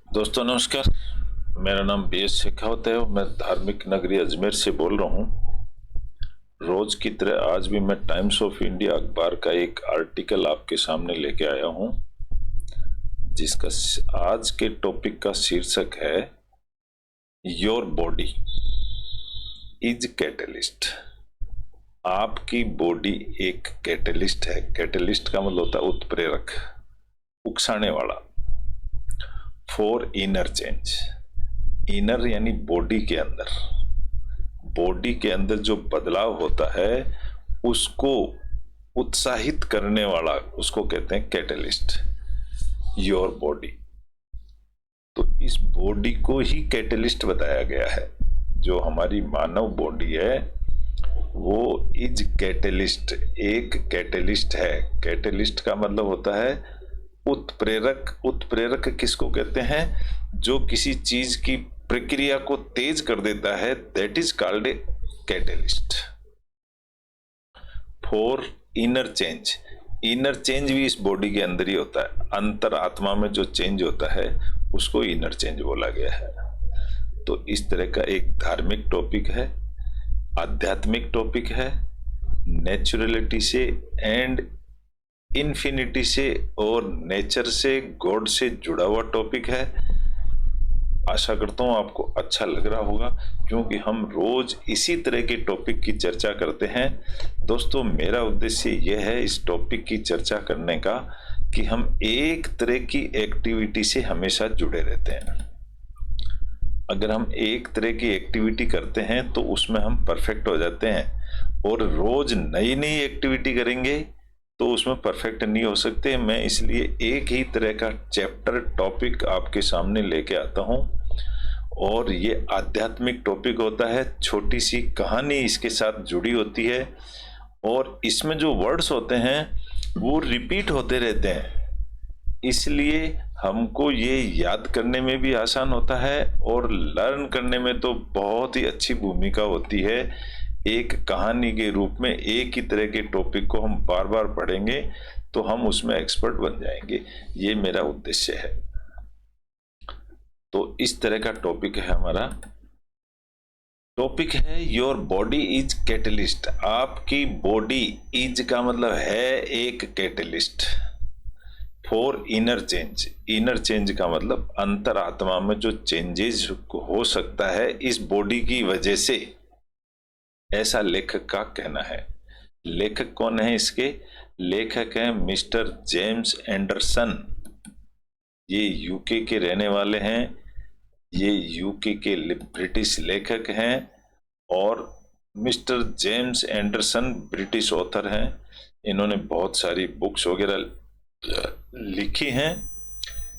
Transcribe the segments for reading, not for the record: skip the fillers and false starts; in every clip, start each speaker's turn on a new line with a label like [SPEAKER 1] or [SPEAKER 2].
[SPEAKER 1] दोस्तों नमस्कार। मेरा नाम बी.एस. शेखावत है और मैं धार्मिक नगरी अजमेर से बोल रहा हूँ। रोज की तरह आज भी मैं टाइम्स ऑफ इंडिया अखबार का एक आर्टिकल आपके सामने लेके आया हूँ, जिसका आज के टॉपिक का शीर्षक है योर बॉडी इज कैटलिस्ट। आपकी बॉडी एक कैटलिस्ट है। कैटलिस्ट का मतलब होता है उत्प्रेरक, उकसाने वाला। फॉर इनर चेंज, इनर यानी बॉडी के अंदर, बॉडी के अंदर जो बदलाव होता है उसको उत्साहित करने वाला, उसको कहते हैं कैटलिस्ट, योर बॉडी। तो इस बॉडी को ही कैटलिस्ट बताया गया है। जो हमारी मानव बॉडी है वो इज कैटलिस्ट, एक कैटलिस्ट है। कैटलिस्ट का मतलब होता है उत्प्रेरक। उत्प्रेरक किसको कहते हैं? जो किसी चीज की प्रक्रिया को तेज कर देता है, that is called a catalyst. For inner change, inner change भी इस बॉडी के अंदर ही होता है। अंतर आत्मा में जो चेंज होता है उसको इनर चेंज बोला गया है। तो इस तरह का एक धार्मिक टॉपिक है, आध्यात्मिक टॉपिक है, नेचुरलिटी से एंड इन्फिनिटी से और नेचर से, गॉड से जुड़ा हुआ टॉपिक है। आशा करता हूँ आपको अच्छा लग रहा होगा, क्योंकि हम रोज इसी तरह के टॉपिक की चर्चा करते हैं। दोस्तों, मेरा उद्देश्य यह है इस टॉपिक की चर्चा करने का कि हम एक तरह की एक्टिविटी से हमेशा जुड़े रहते हैं। अगर हम एक तरह की एक्टिविटी करते हैं तो उसमें हम परफेक्ट हो जाते हैं, और रोज नई नई एक्टिविटी करेंगे तो उसमें परफेक्ट नहीं हो सकते। मैं इसलिए एक ही तरह का चैप्टर टॉपिक आपके सामने लेके आता हूं, और ये आध्यात्मिक टॉपिक होता है। छोटी सी कहानी इसके साथ जुड़ी होती है, और इसमें जो वर्ड्स होते हैं वो रिपीट होते रहते हैं, इसलिए हमको ये याद करने में भी आसान होता है और लर्न करने में तो बहुत ही अच्छी भूमिका होती है। एक कहानी के रूप में एक ही तरह के टॉपिक को हम बार बार पढ़ेंगे तो हम उसमें एक्सपर्ट बन जाएंगे। ये मेरा उद्देश्य है। तो इस तरह का टॉपिक है हमारा। टॉपिक है योर बॉडी इज कैटलिस्ट। आपकी बॉडी, इज का मतलब है एक catalyst. For inner change, inner change का मतलब अंतरात्मा में जो चेंजेस हो सकता है इस बॉडी की वजह से, ऐसा लेखक का कहना है। लेखक कौन है इसके? लेखक हैं मिस्टर जेम्स एंडरसन। ये यूके के रहने वाले हैं। ये यूके के ब्रिटिश लेखक हैं, और mister James Anderson British author हैं। इन्होंने बहुत सारी बुक्स वगैरह लिखी हैं।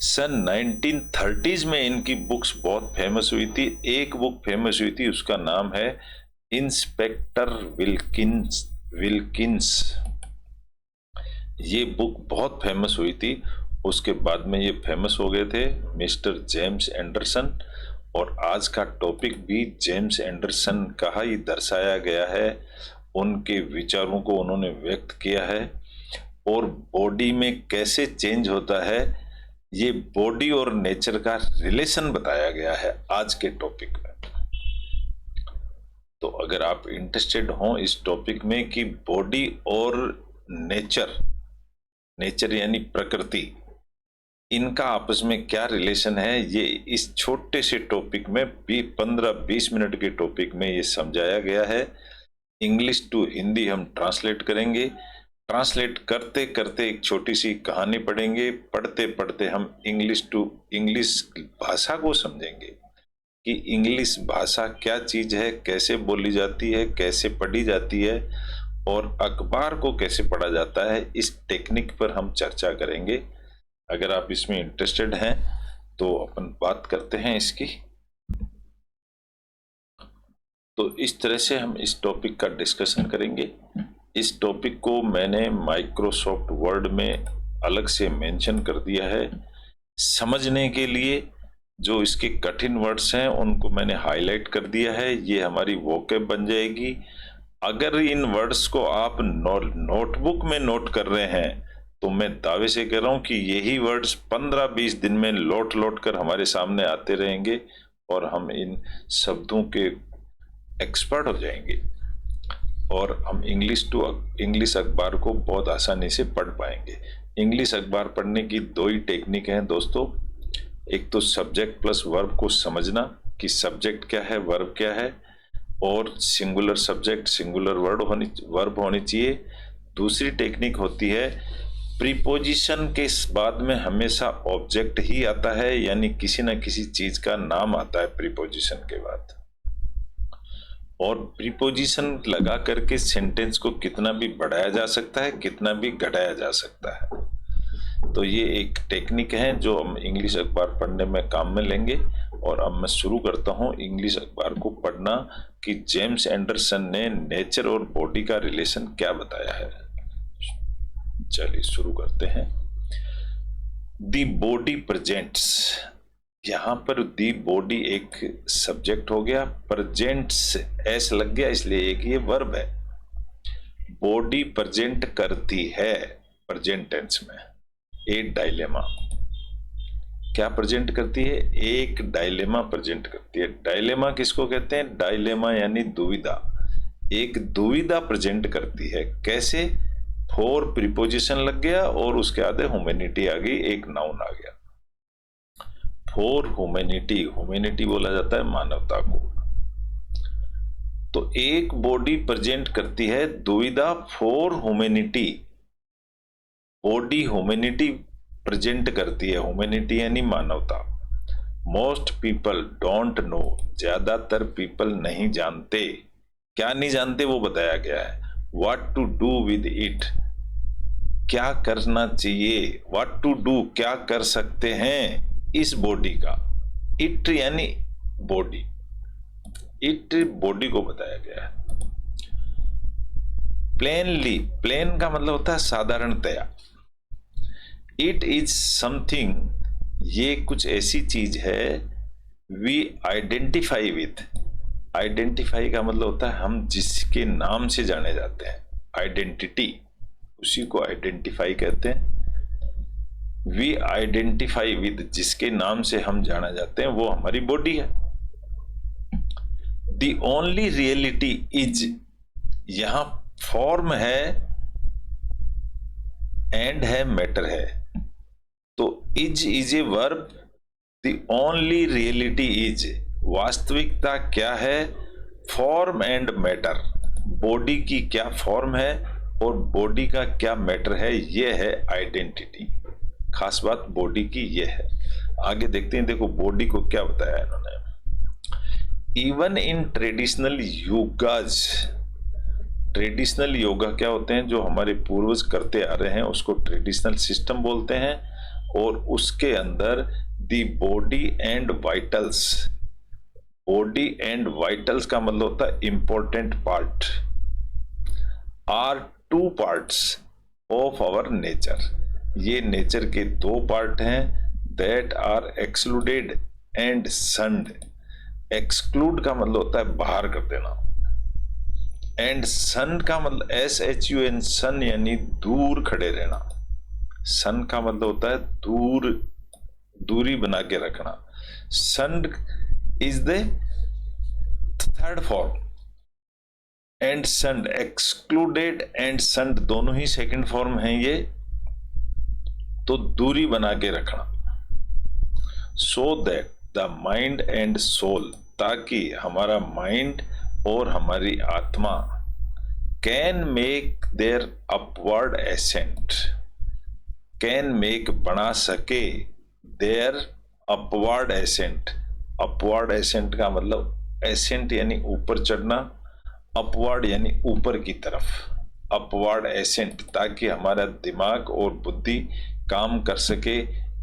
[SPEAKER 1] सन 1930s में इनकी बुक्स बहुत फेमस हुई थी। एक बुक फेमस हुई थी, उसका नाम है इंस्पेक्टर विल्किंस। ये बुक बहुत फेमस हुई थी। उसके बाद में ये फेमस हो गए थे मिस्टर जेम्स एंडरसन, और आज का टॉपिक भी जेम्स एंडरसन का ही दर्शाया गया है। उनके विचारों को उन्होंने व्यक्त किया है, और बॉडी में कैसे चेंज होता है, ये बॉडी और नेचर का रिलेशन बताया गया है आज के टॉपिक में। तो अगर आप इंटरेस्टेड हो इस टॉपिक में कि बॉडी और नेचर, नेचर यानी प्रकृति, इनका आपस में क्या रिलेशन है, ये इस छोटे से टॉपिक में 15-20 मिनट के टॉपिक में ये समझाया गया है। इंग्लिश टू हिंदी हम ट्रांसलेट करेंगे। ट्रांसलेट करते करते एक छोटी सी कहानी पढ़ेंगे। पढ़ते पढ़ते हम इंग्लिश टू इंग्लिश भाषा को समझेंगे कि इंग्लिश भाषा क्या चीज है, कैसे बोली जाती है, कैसे पढ़ी जाती है, और अखबार को कैसे पढ़ा जाता है। इस टेक्निक पर हम चर्चा करेंगे। अगर आप इसमें इंटरेस्टेड हैं तो अपन बात करते हैं इसकी। तो इस तरह से हम इस टॉपिक का डिस्कशन करेंगे। इस टॉपिक को मैंने माइक्रोसॉफ्ट वर्ड में अलग से मेंशन कर दिया है। समझने के लिए जो इसके कठिन वर्ड्स हैं उनको मैंने हाईलाइट कर दिया है। ये हमारी वोकैब बन जाएगी। अगर इन वर्ड्स को आप नोटबुक में नोट कर रहे हैं तो मैं दावे से कह रहा हूं कि यही वर्ड्स 15-20 दिन में लौट लौट कर हमारे सामने आते रहेंगे और हम इन शब्दों के एक्सपर्ट हो जाएंगे और हम इंग्लिश अखबार को बहुत आसानी से पढ़ पाएंगे। इंग्लिश अखबार पढ़ने की दो ही टेक्निक हैं दोस्तों। एक तो सब्जेक्ट प्लस वर्ब को समझना कि सब्जेक्ट क्या है, वर्ब क्या है, और सिंगुलर सब्जेक्ट सिंगुलर वर्ब होनी चाहिए। दूसरी टेक्निक होती है प्रीपोजिशन के बाद में हमेशा ऑब्जेक्ट ही आता है, यानी किसी न किसी चीज का नाम आता है प्रीपोजिशन के बाद, और प्रीपोजिशन लगा करके सेंटेंस को कितना भी बढ़ाया जा सकता है, कितना भी घटाया जा सकता है। तो ये एक टेक्निक है जो हम इंग्लिश अखबार पढ़ने में काम में लेंगे। और अब मैं शुरू करता हूँ इंग्लिश अखबार को पढ़ना कि जेम्स एंडरसन ने नेचर और बॉडी का रिलेशन क्या बताया है। चलिए शुरू करते हैं। दी बॉडी प्रेजेंट्स, यहां पर दी बॉडी एक सब्जेक्ट हो गया, प्रेजेंट्स एस लग गया इसलिए एक ये वर्ब है। बॉडी प्रेजेंट करती है प्रेजेंट टेंस में एक डायलेमा। क्या प्रेजेंट करती है? एक डायलेमा प्रेजेंट करती है। डायलेमा किसको कहते हैं? डायलेमा यानी दुविधा। एक दुविधा प्रेजेंट करती है। कैसे? फोर प्रीपोजिशन लग गया और उसके आगे ह्यूमैनिटी आ गई, एक नाउन आ गया। फॉर ह्यूमैनिटी, ह्यूमैनिटी बोला जाता है मानवता को। तो एक बॉडी प्रेजेंट करती है दुविधा for humanity. Body humanity present करती है, ह्यूमैनिटी यानी मानवता। मोस्ट पीपल डोंट नो, ज्यादातर पीपल नहीं जानते। क्या नहीं जानते वो बताया गया है। What to do with it, क्या करना चाहिए। व्हाट टू डू, क्या कर सकते हैं इस बॉडी का। इट यानी बॉडी, इट बॉडी को बताया गया है। प्लेनली, प्लेन का मतलब होता है साधारणतया। इट इज समथिंग, ये कुछ ऐसी चीज है। वी आइडेंटिफाई विथ, आइडेंटिफाई का मतलब होता है हम जिसके नाम से जाने जाते हैं, आइडेंटिटी, उसी को आइडेंटिफाई कहते हैं। वी आइडेंटिफाई विद, जिसके नाम से हम जाना जाते हैं वो हमारी बॉडी है। द ओनली रियलिटी इज, यहां फॉर्म है, एंड है, मैटर है। तो is a verb, the only reality is, वास्तविकता क्या है, फॉर्म एंड मैटर, बॉडी की क्या फॉर्म है और बॉडी का क्या मैटर है, ये है आइडेंटिटी। खास बात बॉडी की ये है। आगे देखते हैं, देखो बॉडी को क्या बताया इन्होंने। Even in traditional yogas, traditional yoga क्या होते हैं, जो हमारे पूर्वज करते आ रहे हैं उसको ट्रेडिशनल सिस्टम बोलते हैं। और उसके अंदर the body and vitals, body and vitals का मतलब होता है important part, are two parts of our nature. ये नेचर के दो पार्ट हैं, that are excluded and shunned. Exclude का मतलब होता है बाहर कर देना, एंड सन का मतलब SHUN, सन यानी दूर खड़े रहना। सन का मतलब होता है दूर, दूरी बना के रखना। Shun is the third form, and shun, excluded and shun दोनों ही सेकंड फॉर्म हैं ये। तो दूरी बना के रखना। So that the mind and soul, ताकि हमारा माइंड और हमारी आत्मा can make their upward ascent, can make बना सके their upward ascent. Upward ascent का मतलब एसेंट यानी ऊपर चढ़ना, अपवर्ड यानी ऊपर की तरफ, अपवर्ड एसेंट, ताकि हमारा दिमाग और बुद्धि काम कर सके।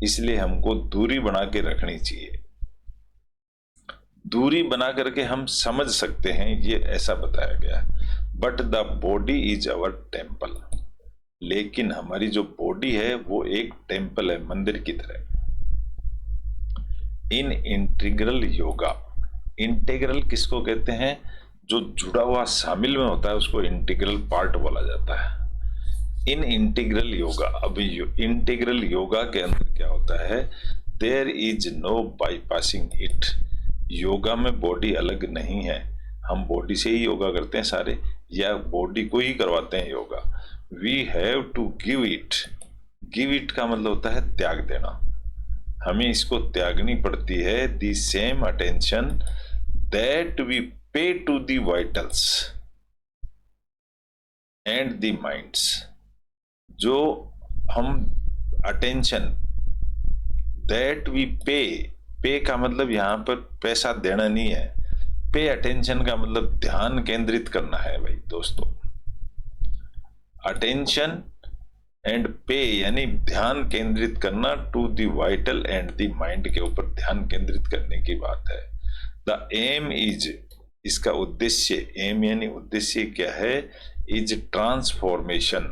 [SPEAKER 1] इसलिए हमको दूरी बना के रखनी चाहिए। दूरी बना करके हम समझ सकते हैं, ये ऐसा बताया गया है। But the body is our temple, लेकिन हमारी जो बॉडी है वो एक टेम्पल है, मंदिर की तरह। इन इंटीग्रल योगा, इंटीग्रल किसको कहते हैं, जो जुड़ा हुआ शामिल में होता है उसको इंटीग्रल पार्ट बोला जाता है। इन इंटीग्रल योगा, अभी इंटीग्रल योगा के अंदर क्या होता है, there is no bypassing it. Yoga में बॉडी अलग नहीं है, हम बॉडी से ही योगा करते हैं सारे, या बॉडी को ही करवाते हैं yoga. We have to give it. Give it का मतलब होता है त्याग देना, हमें इसको त्यागनी पड़ती है। The same attention that we pay to the vitals and the minds. जो हम अटेंशन दैट वी पे, पे का मतलब यहां पर पैसा देना नहीं है, पे अटेंशन का मतलब ध्यान केंद्रित करना है भाई दोस्तों। अटेंशन एंड पे यानी ध्यान केंद्रित करना, to the vital and the mind के ऊपर ध्यान केंद्रित करने की बात है। द एम इज, इसका उद्देश्य, एम यानी उद्देश्य क्या है, इज ट्रांसफॉर्मेशन।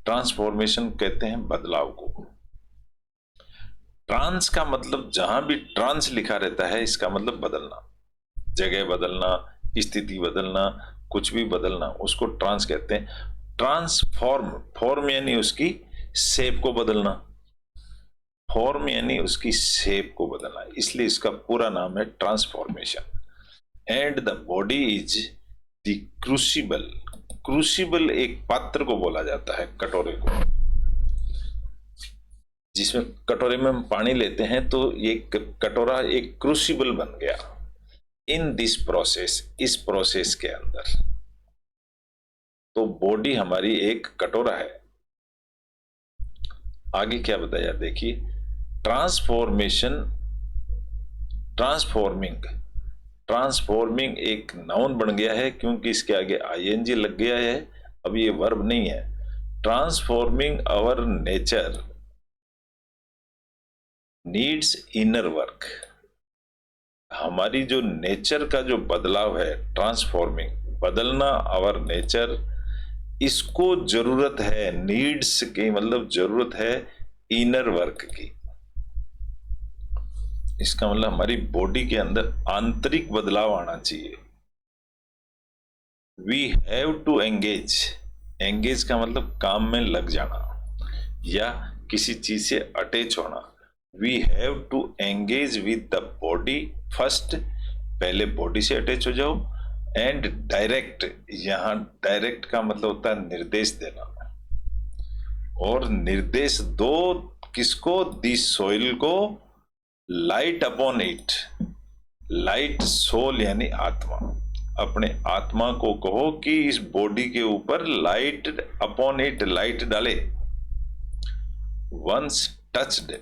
[SPEAKER 1] ट्रांसफॉर्मेशन कहते हैं बदलाव को। ट्रांस का मतलब जहां भी ट्रांस लिखा रहता है इसका मतलब बदलना, जगह बदलना, स्थिति बदलना, कुछ भी बदलना, उसको ट्रांस कहते हैं। ट्रांसफॉर्म, फॉर्म यानी उसकी शेप को बदलना, फॉर्म यानी उसकी शेप को बदलना, इसलिए इसका पूरा नाम है transformation. And the body is the crucible. Crucible एक पात्र को बोला जाता है, कटोरे को, जिसमें कटोरे में हम पानी लेते हैं, तो ये कटोरा एक क्रूसिबल बन गया। इन दिस प्रोसेस, इस प्रोसेस के अंदर, तो बॉडी हमारी एक कटोरा है। आगे क्या बताया देखिए, ट्रांसफॉर्मेशन, ट्रांसफॉर्मिंग, ट्रांसफॉर्मिंग एक नाउन बन गया है क्योंकि इसके आगे आईएनजी लग गया है, अब ये वर्ब नहीं है। Transforming our nature needs inner work. हमारी जो नेचर का जो बदलाव है, ट्रांसफॉर्मिंग, बदलना आवर नेचर, इसको जरूरत है, नीड्स की मतलब जरूरत है इनर वर्क की। इसका मतलब हमारी बॉडी के अंदर आंतरिक बदलाव आना चाहिए। We have to engage, engage का मतलब काम में लग जाना या किसी चीज से अटैच होना। We have to engage with the body first, पहले बॉडी से अटैच हो जाओ। एंड डायरेक्ट, यहां डायरेक्ट का मतलब होता है निर्देश देना, और निर्देश दो किसको, दी सोइल को, light upon it. Light soul यानी आत्मा, अपने आत्मा को कहो कि इस बॉडी के ऊपर लाइट अपॉन इट, लाइट डाले। वंस टच्ड,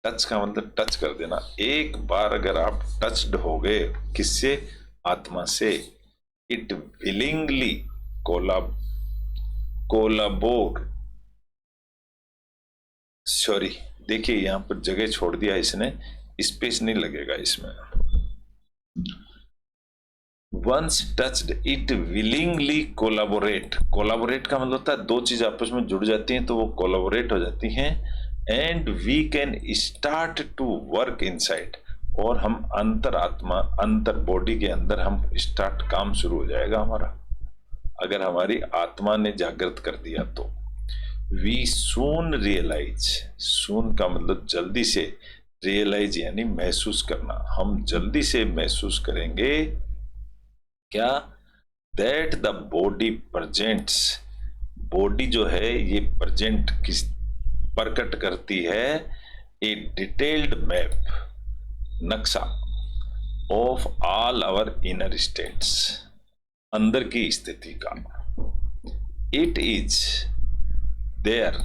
[SPEAKER 1] टच का मतलब टच कर देना, एक बार अगर आप टच्ड हो गए किससे, आत्मा से, इट विलिंगली कोलाबोर, सॉरी देखिए यहां पर जगह छोड़ दिया इसने, स्पेस नहीं लगेगा इसमें। Once touched it willingly collaborate, collaborate का मतलब होता है दो चीज आपस में जुड़ जाती हैं तो वो कोलाबोरेट हो जाती हैं। And we can start to work inside, और हम अंतर आत्मा, अंतर बॉडी के अंदर हम स्टार्ट, काम शुरू हो जाएगा हमारा, अगर हमारी आत्मा ने जागृत कर दिया तो। वी सून रियलाइज, सून का मतलब जल्दी से, रियलाइज यानी महसूस करना, हम जल्दी से महसूस करेंगे क्या, that the body presents, body जो है ये प्रेजेंट किस, प्रकट करती है ए डिटेल्ड मैप, नक्शा of all our inner states, अंदर की स्थिति का। इट इज देयर,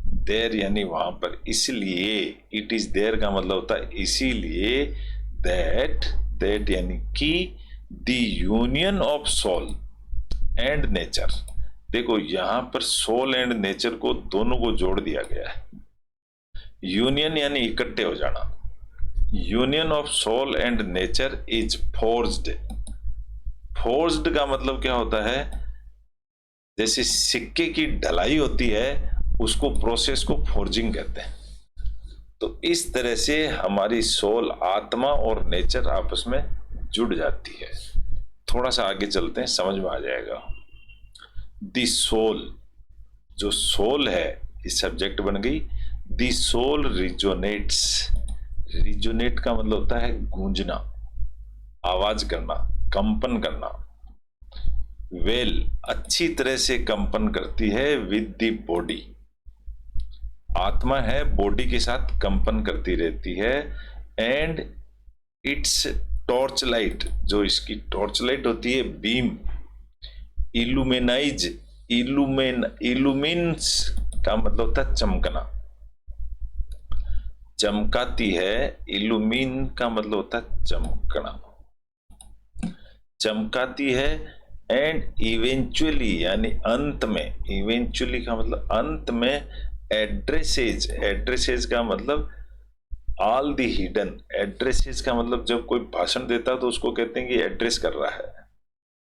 [SPEAKER 1] देयर यानी वहां पर, इसलिए, इट इज देयर का मतलब होता है इसीलिए, दैट, दैट यानी कि the union of soul and nature. देखो यहां पर सोल एंड नेचर को, दोनों को जोड़ दिया गया है। यूनियन यानी इकट्ठे हो जाना, union of soul and nature is forged. Forged का मतलब क्या होता है, जैसे सिक्के की ढलाई होती है उसको, प्रोसेस को फोर्जिंग कहते हैं। तो इस तरह से हमारी सोल, आत्मा और नेचर आपस में जुड़ जाती है। थोड़ा सा आगे चलते हैं, समझ में आ जाएगा। दी सोल, जो सोल है इस सब्जेक्ट बन गई। दी सोल रिजोनेट्स, रिजोनेट का मतलब होता है गूंजना, आवाज करना, कंपन करना। वेल अच्छी तरह से कंपन करती है विद द बॉडी, आत्मा है बॉडी के साथ कंपन करती रहती है। एंड इट्स टॉर्च लाइट, जो इसकी टॉर्च लाइट होती है, बीम इल्यूमिनाइज, इल्यूमिन्स का मतलब होता है चमकना, चमकाती है। इल्यूमिन का मतलब होता है चमकना, चमकाती है। एंड इवेंचुअली यानी अंत में, इवेंचुअली का मतलब अंत में, एड्रेसेज, एड्रेसेज का मतलब ऑल दी हिडन, एड्रेसेज का मतलब जब कोई भाषण देता है तो उसको कहते हैं कि एड्रेस कर रहा है।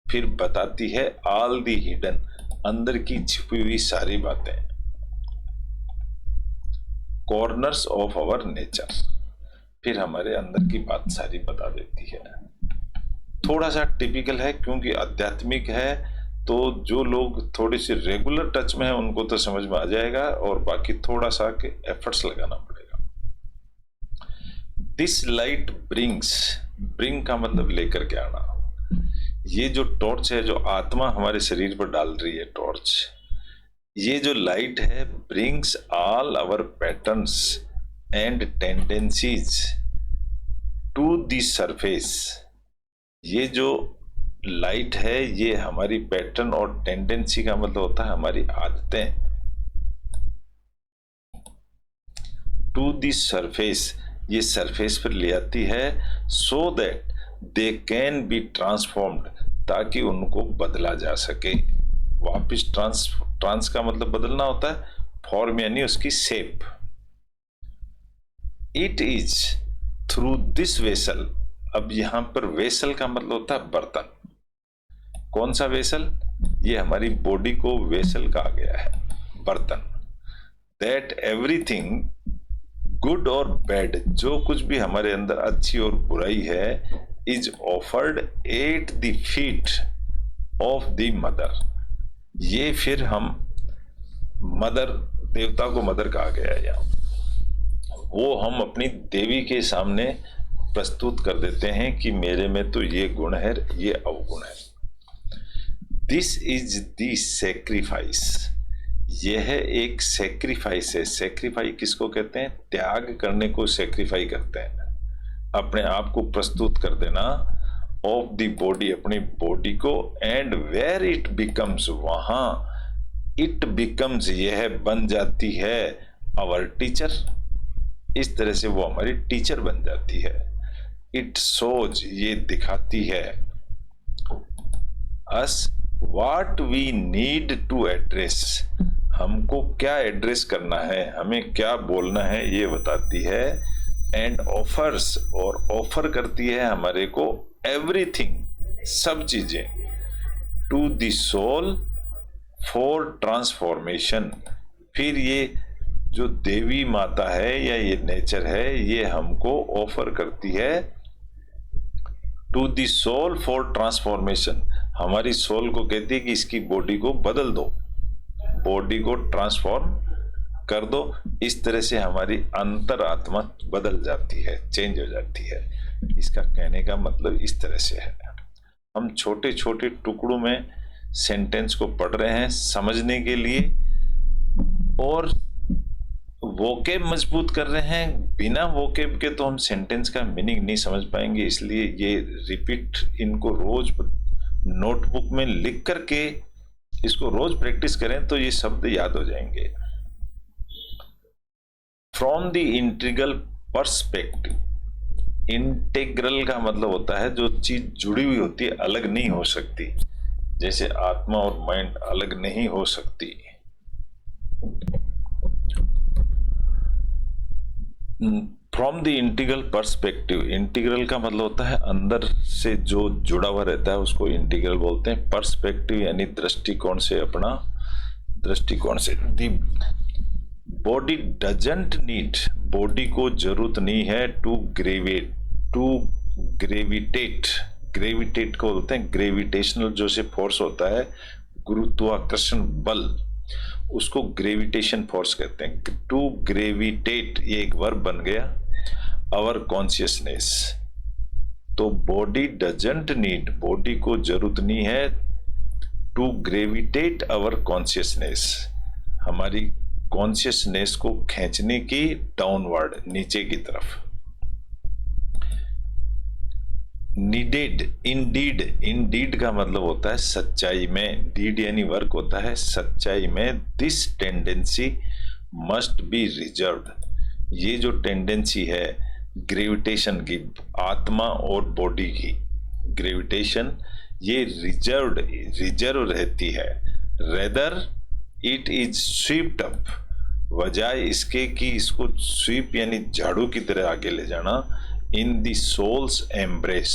[SPEAKER 1] फिर बताती है ऑल दी हिडन, अंदर की छिपी हुई सारी बातें, कॉर्नर्स ऑफ आवर नेचर, फिर हमारे अंदर की बात सारी बता देती है। थोड़ा सा टिपिकल है क्योंकि आध्यात्मिक है, तो जो लोग थोड़ी सी रेगुलर टच में है उनको तो समझ में आ जाएगा, और बाकी थोड़ा सा के एफर्ट्स लगाना पड़ेगा। दिस लाइट ब्रिंग्स, ब्रिंग का मतलब लेकर के आना। ये जो टॉर्च है, जो आत्मा हमारे शरीर पर डाल रही है टॉर्च, ये जो लाइट है, brings all our patterns and tendencies to the surface. ये जो लाइट है ये हमारी पैटर्न और टेंडेंसी का मतलब होता है हमारी आदतें, टू द सरफेस, ये सरफेस पर ले आती है। So that they can be transformed, ताकि उनको बदला जा सके वापिस। ट्रांस का मतलब बदलना होता है, फॉर्म यानी उसकी shape. It is through this vessel, अब यहां पर वेसल का मतलब होता है बर्तन। कौन सा वेसल? ये हमारी बॉडी को वेसल कहा गया है, बर्तन। दैट एवरीथिंग गुड और बैड, जो कुछ भी हमारे अंदर अच्छी और बुराई है, is offered at the feet of the mother. ये फिर हम मदर, देवता को मदर कहा गया है यहाँ, वो हम अपनी देवी के सामने प्रस्तुत कर देते हैं कि मेरे में तो ये गुण है, ये अवगुण है। दिस इज द सेक्रीफाइस, यह एक सेक्रीफाइस है। सेक्रीफाइस किसको कहते हैं? त्याग करने को सेक्रीफाई करते हैं, अपने आप को प्रस्तुत कर देना। ऑफ द बॉडी, अपनी बॉडी को। एंड वेयर इट बिकम्स, वहां इट बिकम्स, यह बन जाती है आवर टीचर। इस तरह से वो हमारी टीचर बन जाती है। इट शोज, ये दिखाती है, us what we need to address, हमको क्या एड्रेस करना है, हमें क्या बोलना है, ये बताती है। एंड ऑफर्स, और ऑफर करती है हमारे को एवरीथिंग, सब चीजें, to the soul for transformation. फिर ये जो देवी माता है या ये नेचर है, ये हमको ऑफर करती है to the soul for transformation. हमारी सोल को कहती है कि इसकी बॉडी को बदल दो, बॉडी को ट्रांसफॉर्म कर दो। इस तरह से हमारी अंतर आत्मा बदल जाती है, चेंज हो जाती है। इसका कहने का मतलब इस तरह से है। हम छोटे छोटे टुकड़ों में सेंटेंस को पढ़ रहे हैं समझने के लिए, और वोकेब मजबूत कर रहे हैं। बिना वोकेब के तो हम सेंटेंस का मीनिंग नहीं समझ पाएंगे, इसलिए ये रिपीट, इनको रोज नोटबुक में लिख करके इसको रोज प्रैक्टिस करें तो ये शब्द याद हो जाएंगे। From the integral perspective, integral का मतलब होता है जो चीज जुड़ी हुई होती है, अलग नहीं हो सकती। जैसे आत्मा और माइंड अलग नहीं हो सकती। From the integral perspective, integral का मतलब होता है अंदर से जो जुड़ा हुआ रहता है उसको इंटीग्रल बोलते हैं। पर्सपेक्टिव यानी दृष्टिकोण से, अपना दृष्टिकोण से। The body doesn't need, body को जरूरत नहीं है टू ग्रेविटेट, ग्रेविटेट को बोलते हैं ग्रेविटेशनल, जो से फोर्स होता है, गुरुत्वाकर्षण बल, उसको ग्रेविटेशन फोर्स कहते हैं। टू ग्रेविटेट, ये एक वर्ब बन गया। आवर कॉन्शियसनेस, तो बॉडी डजंट नीड, बॉडी को जरूरत नहीं है टू ग्रेविटेट आवर कॉन्शियसनेस, हमारी कॉन्शियसनेस को खींचने की डाउनवर्ड, नीचे की तरफ। नीडेड, इंडीड, इंडीड का मतलब होता है सच्चाई में, डीड यानी वर्क होता है सच्चाई में। This tendency must be reserved, ये जो टेंडेंसी है ग्रेविटेशन की, आत्मा और बॉडी की ग्रेविटेशन, ये रिजर्व रहती है। Rather it is swept up, बजाय इसके कि इसको स्वीप यानी झाड़ू की तरह आगे ले जाना, in the soul's embrace,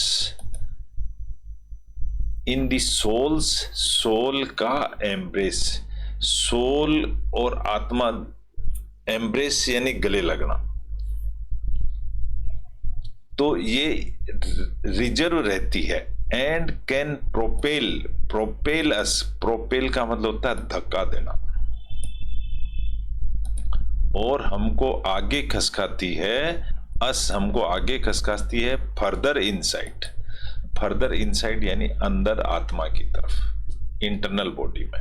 [SPEAKER 1] in the soul's, soul का एम्ब्रेस, सोल और आत्मा, एम्ब्रेस यानी गले लगना, तो ये रिजर्व रहती है। And can propel, propel us, propel का मतलब होता है धक्का देना, और हमको आगे खसकाती है, अस हमको आगे खसकाती है फर्दर इनसाइड, फर्दर इनसाइड यानी अंदर आत्मा की तरफ, इंटरनल बॉडी में।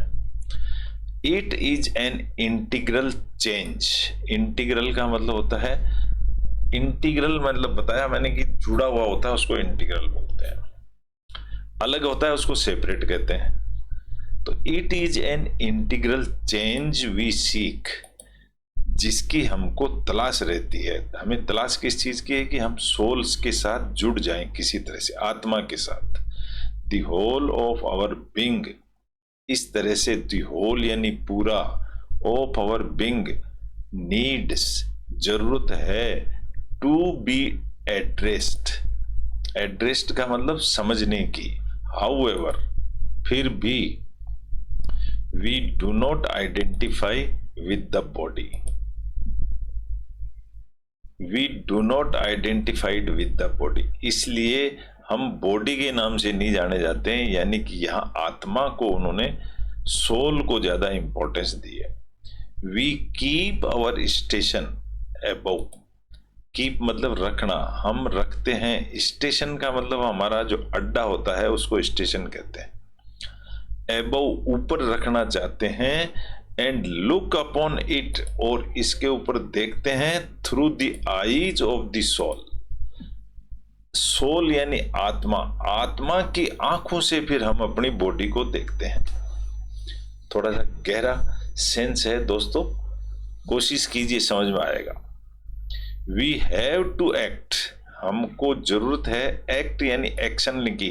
[SPEAKER 1] It is an integral change, integral का मतलब होता है, इंटीग्रल मतलब बताया मैंने कि जुड़ा हुआ होता है उसको इंटीग्रल बोलते हैं, अलग होता है उसको सेपरेट कहते हैं। तो it is an integral change we seek, जिसकी हमको तलाश रहती है। हमें तलाश किस चीज की है कि हम सोल्स के साथ जुड़ जाएं किसी तरह से, आत्मा के साथ। The whole of our being, इस तरह से द होल यानी पूरा, ऑफ आवर बीइंग नीड्स, जरूरत है, टू बी एड्रेस्ड, एड्रेस्ड का मतलब समझने की। हाउएवर, फिर भी, we do not identify with the body, we do not identified with the body, इसलिए हम बॉडी के नाम से नहीं जाने जाते हैं, यानी कि यहां आत्मा को उन्होंने सोल को ज्यादा इंपॉर्टेंस दी है। We keep our station above, keep मतलब रखना, हम रखते हैं, स्टेशन का मतलब हमारा जो अड्डा होता है उसको स्टेशन कहते हैं। अबव ऊपर रखना चाहते हैं, एंड लुक अपॉन इट, और इसके ऊपर देखते हैं, through the eyes of the soul, soul यानी आत्मा, आत्मा की आंखों से फिर हम अपनी बॉडी को देखते हैं। थोड़ा सा गहरा सेंस है दोस्तों, कोशिश कीजिए समझ में आएगा। वी हैव टू एक्ट, हमको जरूरत है, एक्ट यानी एक्शन की,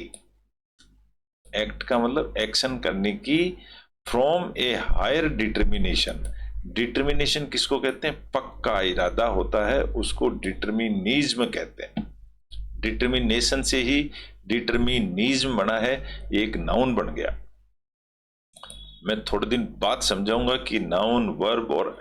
[SPEAKER 1] एक्ट का मतलब एक्शन करने की, from a higher determination, determination किसको कहते हैं, पक्का इरादा होता है उसको डिटर्मिनिज्म कहते हैं। डिटर्मिनेशन से ही डिटर्मिनिज्म बना है, एक नाउन बन गया। मैं थोड़े दिन बाद समझाऊंगा कि नाउन, वर्ब और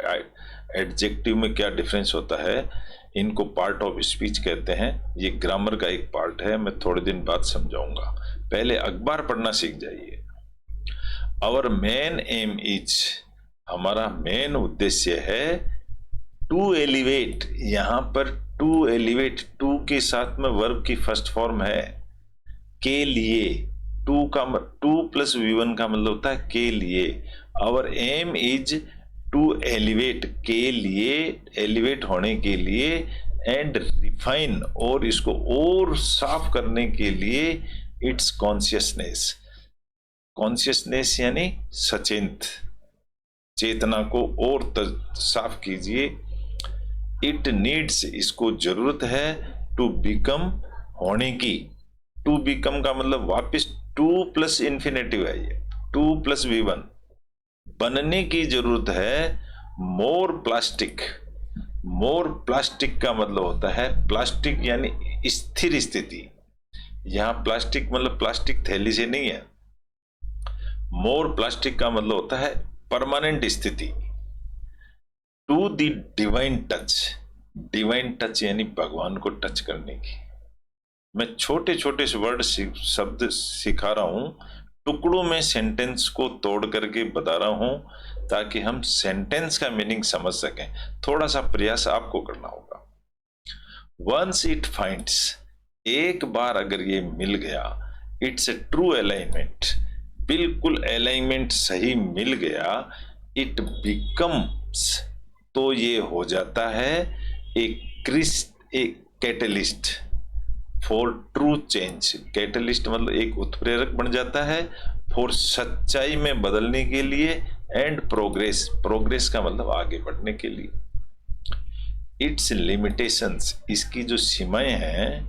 [SPEAKER 1] एडजेक्टिव में क्या डिफरेंस होता है, इनको पार्ट ऑफ स्पीच कहते हैं, ये ग्रामर का एक पार्ट है, मैं थोड़े दिन बाद समझाऊंगा। पहले अखबार पढ़ना सीख जाइए। आवर मेन एम इज, हमारा मेन उद्देश्य है, टू एलिवेट, यहां पर टू एलिवेट, टू के साथ में वर्ब की फर्स्ट फॉर्म है, के लिए, टू का, टू प्लस V1 का मतलब होता है के लिए। Our aim is to elevate, के लिए, एलिवेट होने के लिए, एंड रिफाइन, और इसको और साफ करने के लिए, इट्स कॉन्शियसनेस, कॉन्शियसनेस यानी सचेत, चेतना को और साफ कीजिए। इट नीड्स, इसको जरूरत है, टू बिकम, होने की, टू बिकम का मतलब वापस टू प्लस इंफिनिटिव है, ये टू प्लस V1, बनने की जरूरत है, मोर प्लास्टिक, मोर प्लास्टिक का मतलब होता है, प्लास्टिक यानी स्थिर स्थिति, यहां प्लास्टिक मतलब प्लास्टिक थैली से नहीं है, मोर प्लास्टिक का मतलब होता है परमानेंट स्थिति। To the divine touch, divine touch यानी भगवान को टच करने की। मैं छोटे छोटे से वर्ड शब्द सिखा रहा हूं, टुकड़ों में सेंटेंस को तोड़ करके बता रहा हूं, ताकि हम सेंटेंस का मीनिंग समझ सकें। थोड़ा सा प्रयास आपको करना होगा। वंस इट फाइंड्स, एक बार अगर ये मिल गया, इट्स ए ट्रू अलाइनमेंट, बिल्कुल अलाइनमेंट सही मिल गया, इट बिकम्स, तो ये हो जाता है एक catalyst for true change. Catalyst मतलब एक उत्प्रेरक बन जाता है फॉर सच्चाई में बदलने के लिए, एंड प्रोग्रेस, प्रोग्रेस का मतलब आगे बढ़ने के लिए। इट्स लिमिटेशंस, इसकी जो सीमाएं हैं,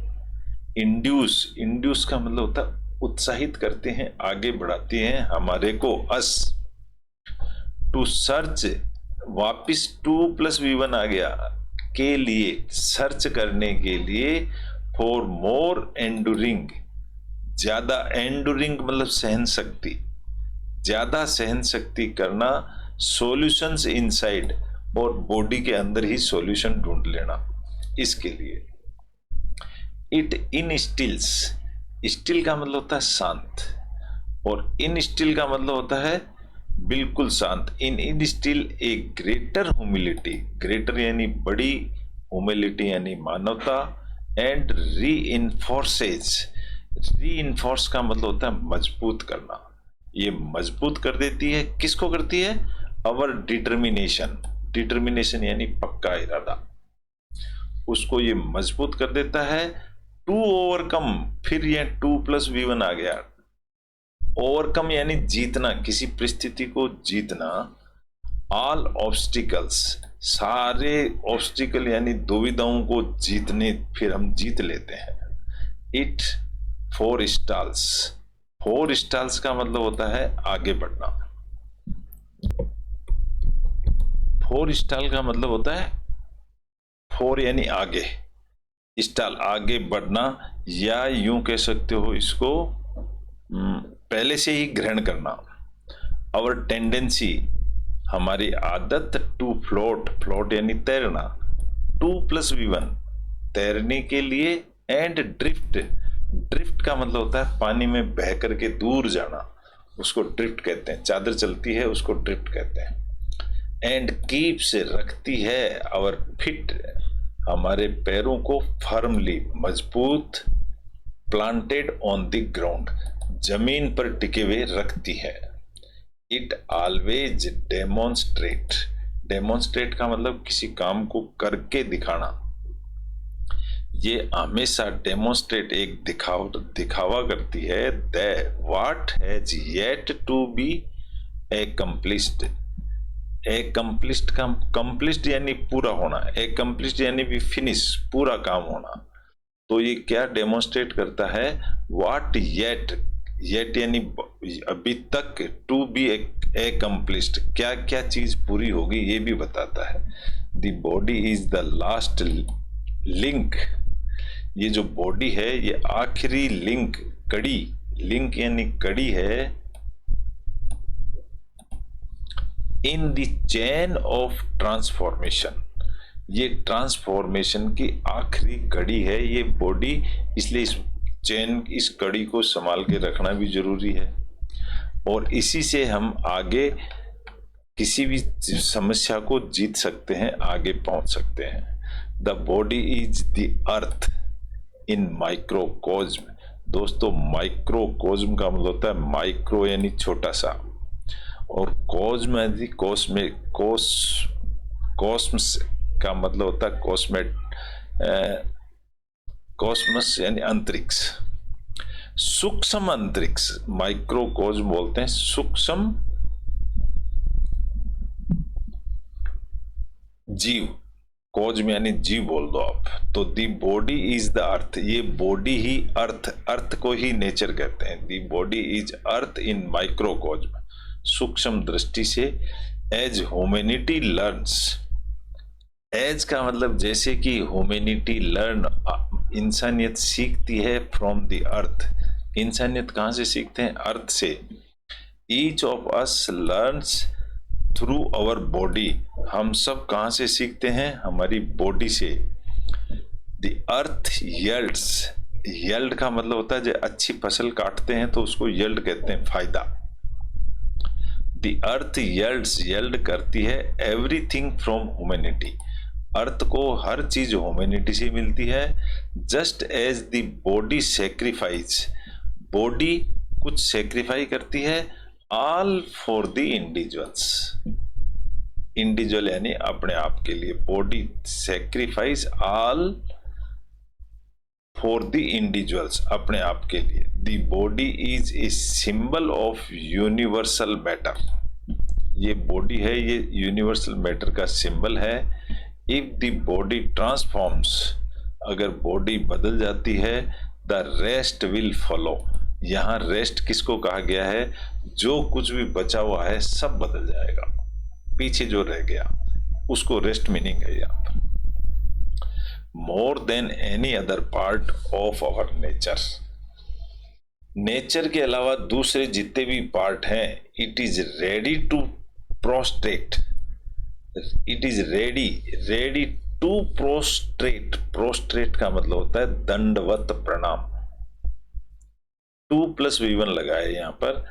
[SPEAKER 1] इंड्यूस, इंड्यूस का मतलब होता है उत्साहित करते हैं, आगे बढ़ाती हैं हमारे को, अस टू सर्च, वापिस 2+V1 आ गया, के लिए, सर्च करने के लिए, फॉर मोर एंडुरिंग, ज्यादा, एंडुरिंग मतलब सहन शक्ति, ज्यादा सहन शक्ति करना, सॉल्यूशंस इनसाइड, और बॉडी के अंदर ही सॉल्यूशन ढूंढ लेना, इसके लिए। इट इनस्टिल्स, स्टिल का मतलब होता है शांत, और इनस्टिल का मतलब होता है बिल्कुल शांत। इनस्टिल ए ग्रेटर ह्यूमिलिटी, ग्रेटर यानी बड़ी, ह्यूमिलिटी यानी मानवता, एंड रीइंफोर्सेज, रीइंफोर्स का मतलब होता है मजबूत करना, ये मजबूत कर देती है, किसको करती है, अवर डिटर्मिनेशन, डिटर्मिनेशन यानी पक्का इरादा, उसको ये मजबूत कर देता है। टू ओवरकम, फिर ये 2+V1 आ गया, ओवरकम यानी जीतना, किसी परिस्थिति को जीतना, ऑल ऑब्स्टिकल्स, सारे ऑब्स्टिकल यानी दुविधाओं को जीतने, फिर हम जीत लेते हैं। It four stalls, four stalls का मतलब होता है आगे बढ़ना, फोर स्टाल का मतलब होता है, फोर यानी आगे, स्टाल आगे बढ़ना, या यूं कह सकते हो इसको पहले से ही ग्रहण करना। आवर टेंडेंसी, हमारी आदत, टू फ्लोट, फ्लोट यानी तैरना, 2+V1 तैरने के लिए, एंड ड्रिफ्ट, ड्रिफ्ट का मतलब होता है पानी में बह करके दूर जाना, उसको ड्रिफ्ट कहते हैं, चादर चलती है उसको ड्रिफ्ट कहते हैं। एंड कीप से रखती है, आवर फिट, हमारे पैरों को फर्मली, मजबूत, प्लांटेड ऑन द ग्राउंड, जमीन पर टिके हुए रखती है। इट ऑलवेज डेमोन्स्ट्रेट, डेमोन्स्ट्रेट का मतलब किसी काम को करके दिखाना, ये हमेशा डेमोन्स्ट्रेट एक दिखावा करती है, that what has yet to be accomplished, accomplished का कंप्लीट यानी पूरा होना, एक्कम्प्लिश्ड यानी भी फिनिश, पूरा काम होना। तो ये क्या डेमोन्स्ट्रेट करता है, व्हाट येट, येट यानी अभी तक, टू बी एक्कम्प्लिश्ड, क्या क्या चीज पूरी होगी ये भी बताता है। The body is the last link, ये जो बॉडी है ये आखिरी लिंक, कड़ी, लिंक यानी कड़ी है, in the chain of transformation, ये ट्रांसफॉर्मेशन की आखिरी कड़ी है ये बॉडी, इसलिए इस चेन, इस कड़ी को संभाल के रखना भी जरूरी है, और इसी से हम आगे किसी भी समस्या को जीत सकते हैं, आगे पहुंच सकते हैं। The body is the earth in microcosm, दोस्तों माइक्रोकॉस्म का मतलब होता है माइक्रो यानी छोटा सा, और कॉस्म यानी कॉस्मस का मतलब होता है कॉस्मस यानी अंतरिक्ष, सूक्ष्म अंतरिक्ष, माइक्रोकॉस्म बोलते हैं सूक्ष्म जीव, कॉस्म यानी जीव बोल दो आप। तो दी बॉडी इज द अर्थ, ये बॉडी ही अर्थ, अर्थ को ही नेचर कहते हैं। The body is earth in माइक्रोकॉस्म, सूक्ष्म दृष्टि से। एज ह्यूमैनिटी लर्न्स, एज का मतलब जैसे कि ह्यूमैनिटी लर्न, इंसानियत सीखती है फ्रॉम द अर्थ, इंसानियत कहाँ से सीखते हैं, अर्थ से। Each of us learns through our body, हम सब कहाँ से सीखते हैं, हमारी बॉडी से। द अर्थ यल्ड्स, यल्ड का मतलब होता है जो अच्छी फसल काटते हैं तो उसको यल्ड कहते हैं, फायदा। द अर्थ यल्ड करती है एवरीथिंग फ्रॉम ह्यूमैनिटी, अर्थ को हर चीज ह्यूमैनिटी से मिलती है। Just as the body sacrifice, body कुछ सेक्रीफाई करती है, all for the individuals, individual यानी अपने आप के लिए, body sacrifice all for the individuals, अपने आप के लिए। The body is a symbol of universal matter, ये बॉडी है, ये यूनिवर्सल मैटर का सिंबल है। इफ द बॉडी ट्रांसफॉर्म्स, अगर बॉडी बदल जाती है, द रेस्ट विल फॉलो, यहाँ रेस्ट किसको कहा गया है, जो कुछ भी बचा हुआ है सब बदल जाएगा, पीछे जो रह गया उसको रेस्ट मीनिंग है यहाँ पर। More than any other part of our nature, nature के अलावा दूसरे जितने भी पार्ट हैं, it is ready to prostrate, it is ready to prostrate, prostrate का मतलब होता है दंडवत प्रणाम, 2+V1 लगाए यहाँ पर,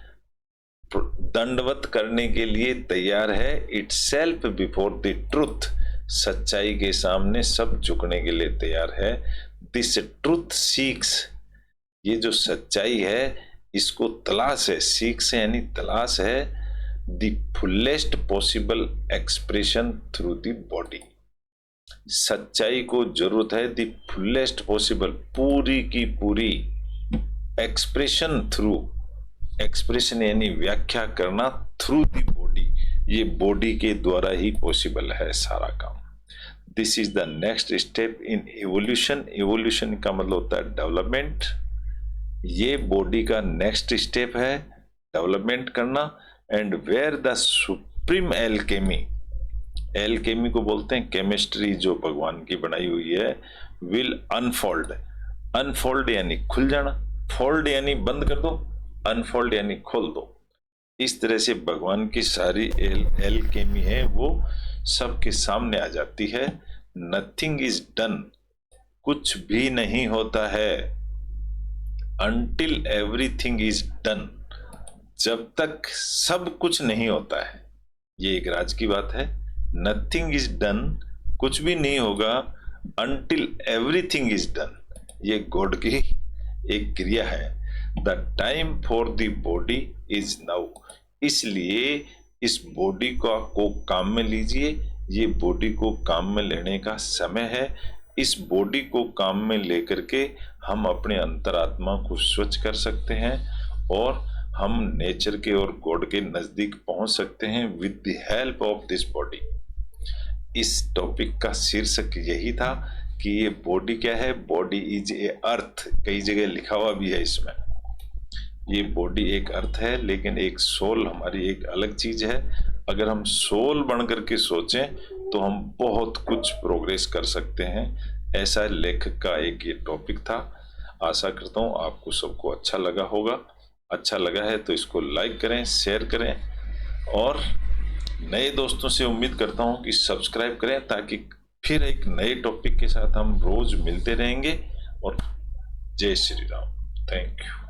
[SPEAKER 1] दंडवत करने के लिए तैयार है, it self before the truth, सच्चाई के सामने सब झुकने के लिए तैयार है। दिस ट्रुथ सीक्स, ये जो सच्चाई है इसको तलाश है, सीक्स यानी तलाश है, the fullest possible expression through the body, सच्चाई को जरूरत है द फुलेस्ट पॉसिबल, पूरी की पूरी, एक्सप्रेशन थ्रू, एक्सप्रेशन यानी व्याख्या करना, थ्रू द बॉडी, ये बॉडी के द्वारा ही पॉसिबल है सारा काम। This is the next step in evolution, evolution का मतलब होता है डेवलपमेंट, ये बॉडी का नेक्स्ट स्टेप है डेवलपमेंट करना। And where the supreme alchemy, alchemy को बोलते हैं केमिस्ट्री जो भगवान की बनाई हुई है, विल अनफोल्ड, अनफोल्ड यानी खुल जाना, फोल्ड यानी बंद कर दो, अनफोल्ड यानी खोल दो, इस तरह से भगवान की सारी एल्केमी है वो सबके सामने आ जाती है। नथिंग इज डन, कुछ भी नहीं होता है, अनटिल एवरीथिंग इज डन, जब तक सब कुछ नहीं होता है, ये एक राज की बात है। नथिंग इज डन, कुछ भी नहीं होगा, अनटिल एवरीथिंग इज डन, ये गॉड की एक क्रिया है। The time for the body is now, इसलिए इस बॉडी को काम में लीजिए, ये बॉडी को काम में लेने का समय है। इस बॉडी को काम में लेकर के हम अपने अंतरात्मा को स्वच्छ कर सकते हैं और हम नेचर के और गॉड के नजदीक पहुंच सकते हैं with the help of this body. इस टॉपिक का शीर्षक यही था कि ये बॉडी क्या है, बॉडी इज ए अर्थ, कई जगह लिखा हुआ भी है इसमें, ये बॉडी एक अर्थ है, लेकिन एक सोल हमारी एक अलग चीज है। अगर हम सोल बन करके सोचें तो हम बहुत कुछ प्रोग्रेस कर सकते हैं, ऐसा लेखक का एक ये टॉपिक था। आशा करता हूँ आपको सबको अच्छा लगा होगा, अच्छा लगा है तो इसको लाइक करें, शेयर करें और नए दोस्तों से उम्मीद करता हूँ कि सब्सक्राइब करें, ताकि फिर एक नए टॉपिक के साथ हम रोज मिलते रहेंगे। और जय श्री राम, थैंक यू।